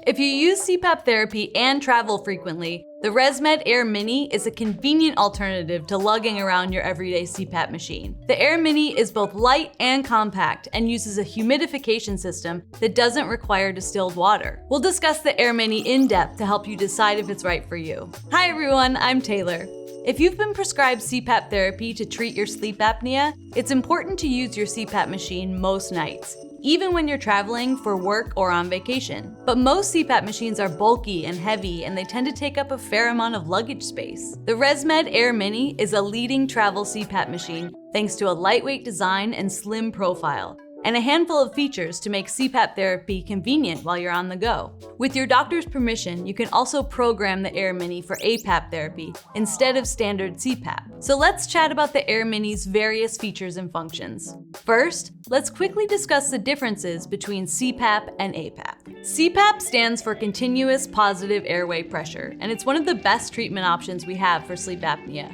If you use CPAP therapy and travel frequently, the ResMed AirMini is a convenient alternative to lugging around your everyday CPAP machine. The AirMini is both light and compact and uses a humidification system that doesn't require distilled water. We'll discuss the AirMini in depth to help you decide if it's right for you. Hi everyone, I'm Taylor. If you've been prescribed CPAP therapy to treat your sleep apnea, it's important to use your CPAP machine most nights, even when you're traveling for work or on vacation. But most CPAP machines are bulky and heavy, and they tend to take up a fair amount of luggage space. The ResMed AirMini is a leading travel CPAP machine thanks to a lightweight design and slim profile, and a handful of features to make CPAP therapy convenient while you're on the go. With your doctor's permission, you can also program the AirMini for APAP therapy instead of standard CPAP. So let's chat about the AirMini's various features and functions. First, let's quickly discuss the differences between CPAP and APAP. CPAP stands for continuous positive airway pressure, and it's one of the best treatment options we have for sleep apnea.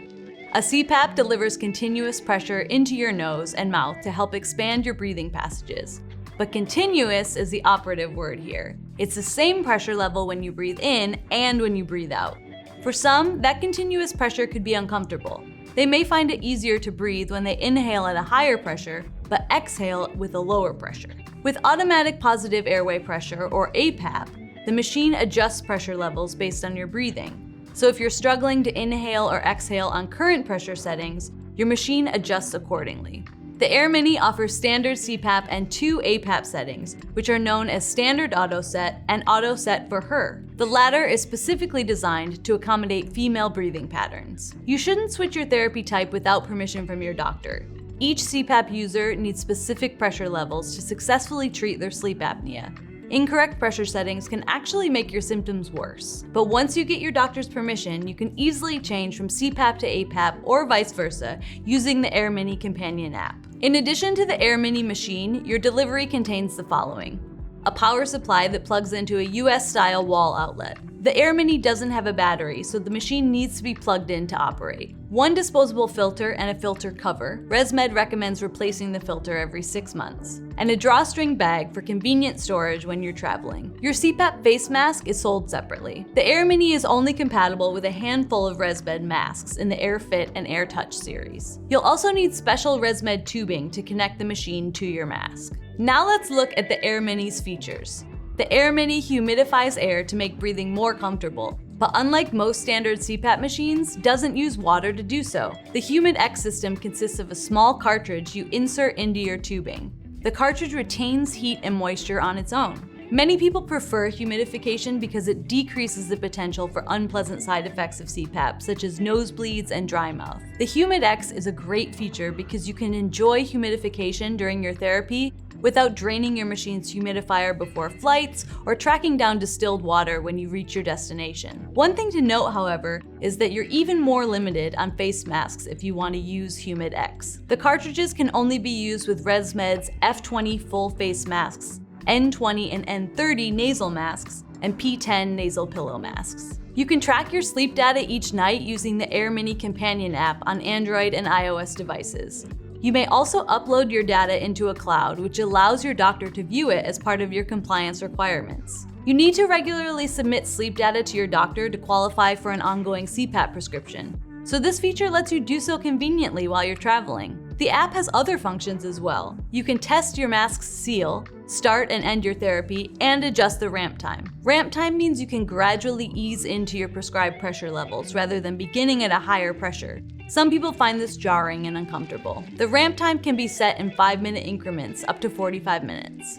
A CPAP delivers continuous pressure into your nose and mouth to help expand your breathing passages. But continuous is the operative word here. It's the same pressure level when you breathe in and when you breathe out. For some, that continuous pressure could be uncomfortable. They may find it easier to breathe when they inhale at a higher pressure, but exhale with a lower pressure. With automatic positive airway pressure, or APAP, the machine adjusts pressure levels based on your breathing. So if you're struggling to inhale or exhale on current pressure settings, your machine adjusts accordingly. The AirMini offers standard CPAP and 2 APAP settings, which are known as Standard Auto Set and Auto Set for Her. The latter is specifically designed to accommodate female breathing patterns. You shouldn't switch your therapy type without permission from your doctor. Each CPAP user needs specific pressure levels to successfully treat their sleep apnea. Incorrect pressure settings can actually make your symptoms worse. But once you get your doctor's permission, you can easily change from CPAP to APAP or vice versa using the AirMini companion app. In addition to the AirMini machine, your delivery contains the following: a power supply that plugs into a US-style wall outlet. The AirMini doesn't have a battery, so the machine needs to be plugged in to operate. 1 disposable filter and a filter cover. ResMed recommends replacing the filter every 6 months. And a drawstring bag for convenient storage when you're traveling. Your CPAP face mask is sold separately. The AirMini is only compatible with a handful of ResMed masks in the AirFit and AirTouch series. You'll also need special ResMed tubing to connect the machine to your mask. Now let's look at the AirMini's features. The AirMini humidifies air to make breathing more comfortable, but unlike most standard CPAP machines, doesn't use water to do so. The HumidX system consists of a small cartridge you insert into your tubing. The cartridge retains heat and moisture on its own. Many people prefer humidification because it decreases the potential for unpleasant side effects of CPAP, such as nosebleeds and dry mouth. The HumidX is a great feature because you can enjoy humidification during your therapy without draining your machine's humidifier before flights or tracking down distilled water when you reach your destination. One thing to note, however, is that you're even more limited on face masks if you want to use HumidX. The cartridges can only be used with ResMed's F20 full face masks, N20 and N30 nasal masks, and P10 nasal pillow masks. You can track your sleep data each night using the AirMini companion app on Android and iOS devices. You may also upload your data into a cloud, which allows your doctor to view it as part of your compliance requirements. You need to regularly submit sleep data to your doctor to qualify for an ongoing CPAP prescription, so this feature lets you do so conveniently while you're traveling. The app has other functions as well. You can test your mask's seal, start and end your therapy, and adjust the ramp time. Ramp time means you can gradually ease into your prescribed pressure levels rather than beginning at a higher pressure. Some people find this jarring and uncomfortable. The ramp time can be set in 5-minute increments up to 45 minutes.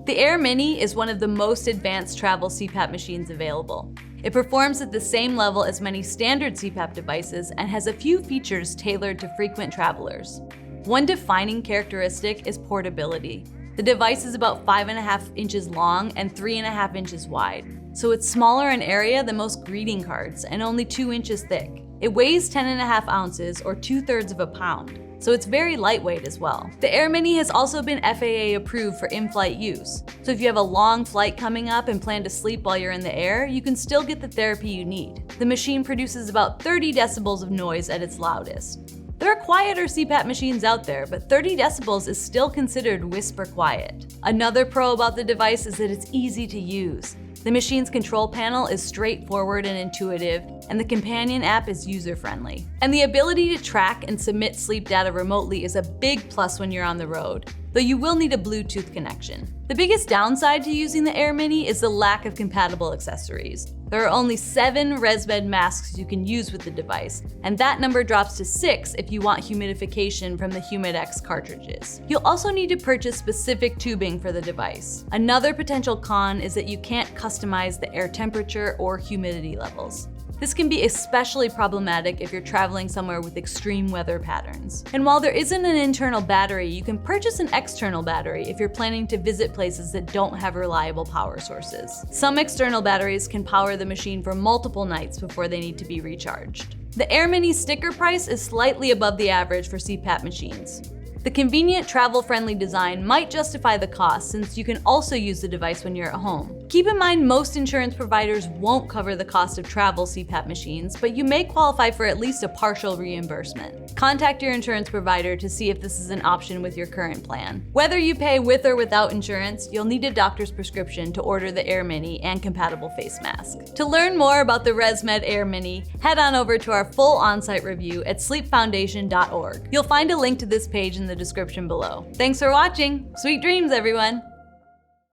The AirMini is one of the most advanced travel CPAP machines available. It performs at the same level as many standard CPAP devices and has a few features tailored to frequent travelers. One defining characteristic is portability. The device is about 5.5 inches long and 3.5 inches wide, so it's smaller in area than most greeting cards and only 2 inches thick. It weighs 10.5 ounces or 2/3 of a pound, so it's very lightweight as well. The AirMini has also been FAA-approved for in-flight use, so if you have a long flight coming up and plan to sleep while you're in the air, you can still get the therapy you need. The machine produces about 30 decibels of noise at its loudest. There are quieter CPAP machines out there, but 30 decibels is still considered whisper quiet. Another pro about the device is that it's easy to use. The machine's control panel is straightforward and intuitive, and the companion app is user-friendly. And the ability to track and submit sleep data remotely is a big plus when you're on the road, though you will need a Bluetooth connection. The biggest downside to using the AirMini is the lack of compatible accessories. There are only 7 ResMed masks you can use with the device, and that number drops to 6 if you want humidification from the HumidX cartridges. You'll also need to purchase specific tubing for the device. Another potential con is that you can't customize the air temperature or humidity levels. This can be especially problematic if you're traveling somewhere with extreme weather patterns. And while there isn't an internal battery, you can purchase an external battery if you're planning to visit places that don't have reliable power sources. Some external batteries can power the machine for multiple nights before they need to be recharged. The AirMini sticker price is slightly above the average for CPAP machines. The convenient, travel-friendly design might justify the cost since you can also use the device when you're at home. Keep in mind most insurance providers won't cover the cost of travel CPAP machines, but you may qualify for at least a partial reimbursement. Contact your insurance provider to see if this is an option with your current plan. Whether you pay with or without insurance, you'll need a doctor's prescription to order the AirMini and compatible face mask. To learn more about the ResMed AirMini, head on over to our full on-site review at sleepfoundation.org. You'll find a link to this page in the description below. Thanks for watching! Sweet dreams, everyone!